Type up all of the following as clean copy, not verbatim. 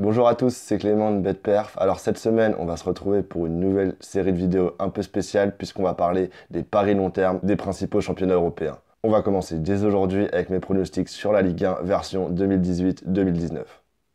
Bonjour à tous, c'est Clément de BetPerf. Alors cette semaine, on va se retrouver pour une nouvelle série de vidéos un peu spéciale puisqu'on va parler des paris long terme des principaux championnats européens. On va commencer dès aujourd'hui avec mes pronostics sur la Ligue 1 version 2018-2019.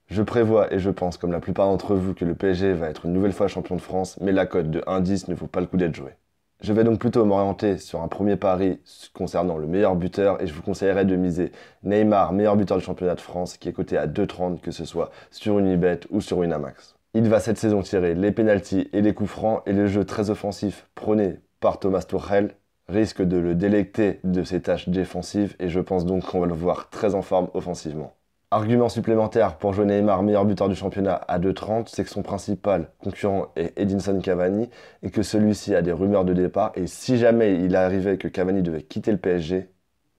Je prévois et je pense comme la plupart d'entre vous que le PSG va être une nouvelle fois champion de France, mais la cote de 1,10 ne vaut pas le coup d'être jouée. Je vais donc plutôt m'orienter sur un premier pari concernant le meilleur buteur et je vous conseillerais de miser Neymar, meilleur buteur du championnat de France, qui est coté à 2,30 que ce soit sur Unibet ou sur Winamax. Il va cette saison tirer les pénaltys et les coups francs et le jeu très offensif prôné par Thomas Tuchel risque de le délecter de ses tâches défensives et je pense donc qu'on va le voir très en forme offensivement. Argument supplémentaire pour jouer Neymar meilleur buteur du championnat à 2,30, c'est que son principal concurrent est Edinson Cavani et que celui-ci a des rumeurs de départ. Et si jamais il arrivait que Cavani devait quitter le PSG,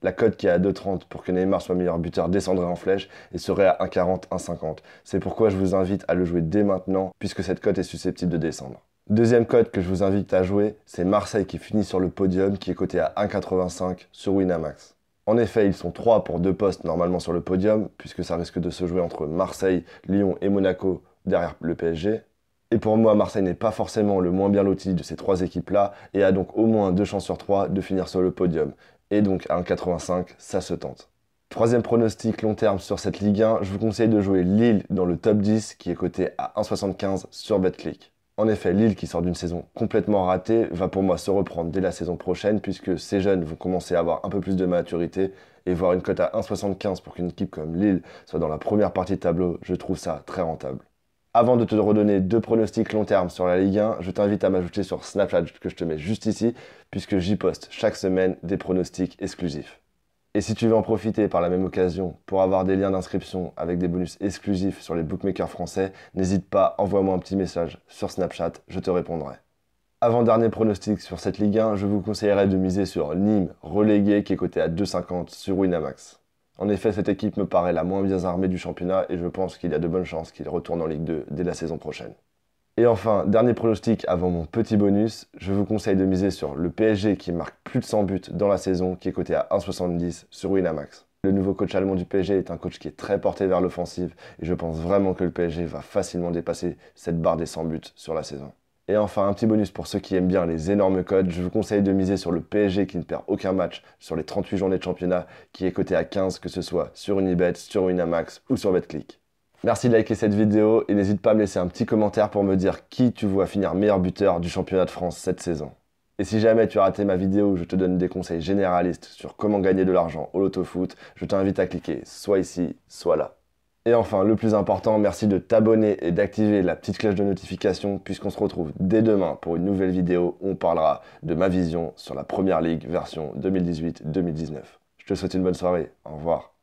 la cote qui est à 2,30 pour que Neymar soit meilleur buteur descendrait en flèche et serait à 1,40, 1,50. C'est pourquoi je vous invite à le jouer dès maintenant puisque cette cote est susceptible de descendre. Deuxième cote que je vous invite à jouer, c'est Marseille qui finit sur le podium qui est coté à 1,85 sur Winamax. En effet, ils sont 3 pour 2 postes normalement sur le podium, puisque ça risque de se jouer entre Marseille, Lyon et Monaco derrière le PSG. Et pour moi, Marseille n'est pas forcément le moins bien loti de ces 3 équipes-là, et a donc au moins 2 chances sur 3 de finir sur le podium. Et donc à 1,85, ça se tente. Troisième pronostic long terme sur cette Ligue 1, je vous conseille de jouer Lille dans le top 10 qui est coté à 1,75 sur Betclic. En effet, Lille, qui sort d'une saison complètement ratée, va pour moi se reprendre dès la saison prochaine puisque ces jeunes vont commencer à avoir un peu plus de maturité et voir une cote à 1,75 pour qu'une équipe comme Lille soit dans la première partie de tableau, je trouve ça très rentable. Avant de te redonner 2 pronostics long terme sur la Ligue 1, je t'invite à m'ajouter sur Snapchat que je te mets juste ici puisque j'y poste chaque semaine des pronostics exclusifs. Et si tu veux en profiter par la même occasion pour avoir des liens d'inscription avec des bonus exclusifs sur les bookmakers français, n'hésite pas, envoie-moi un petit message sur Snapchat, je te répondrai. Avant-dernier pronostic sur cette Ligue 1, je vous conseillerais de miser sur Nîmes, relégué, qui est coté à 2,50 sur Winamax. En effet, cette équipe me paraît la moins bien armée du championnat et je pense qu'il y a de bonnes chances qu'il retourne en Ligue 2 dès la saison prochaine. Et enfin, dernier pronostic avant mon petit bonus, je vous conseille de miser sur le PSG qui marque plus de 100 buts dans la saison, qui est coté à 1,70 sur Winamax. Le nouveau coach allemand du PSG est un coach qui est très porté vers l'offensive et je pense vraiment que le PSG va facilement dépasser cette barre des 100 buts sur la saison. Et enfin, un petit bonus pour ceux qui aiment bien les énormes codes, je vous conseille de miser sur le PSG qui ne perd aucun match sur les 38 journées de championnat, qui est coté à 15, que ce soit sur Unibet, sur Winamax ou sur Betclic. Merci de liker cette vidéo et n'hésite pas à me laisser un petit commentaire pour me dire qui tu vois finir meilleur buteur du championnat de France cette saison. Et si jamais tu as raté ma vidéo où je te donne des conseils généralistes sur comment gagner de l'argent au loto-foot, je t'invite à cliquer soit ici, soit là. Et enfin, le plus important, merci de t'abonner et d'activer la petite cloche de notification puisqu'on se retrouve dès demain pour une nouvelle vidéo où on parlera de ma vision sur la Première Ligue version 2018-2019. Je te souhaite une bonne soirée, au revoir.